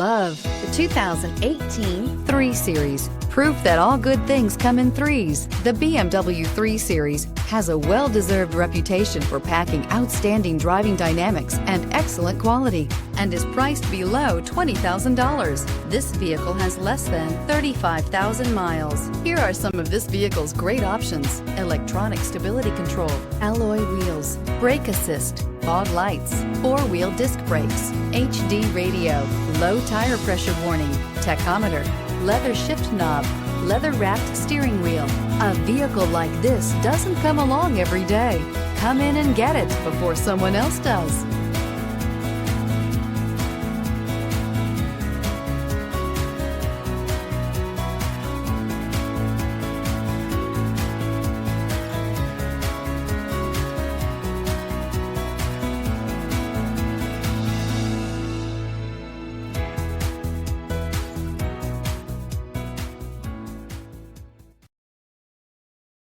Love the 2018 3 Series. Proof that all good things come in threes. The BMW 3 Series has a well-deserved reputation for packing outstanding driving dynamics and excellent quality, and is priced below $20,000. This vehicle has less than 35,000 miles. Here are some of this vehicle's great options: electronic stability control, alloy wheels, brake assist, fog lights, 4-wheel disc brakes, HD radio, low tire pressure warning, tachometer, leather shift knob, leather-wrapped steering wheel. A vehicle like this doesn't come along every day. Come in and get it before someone else does.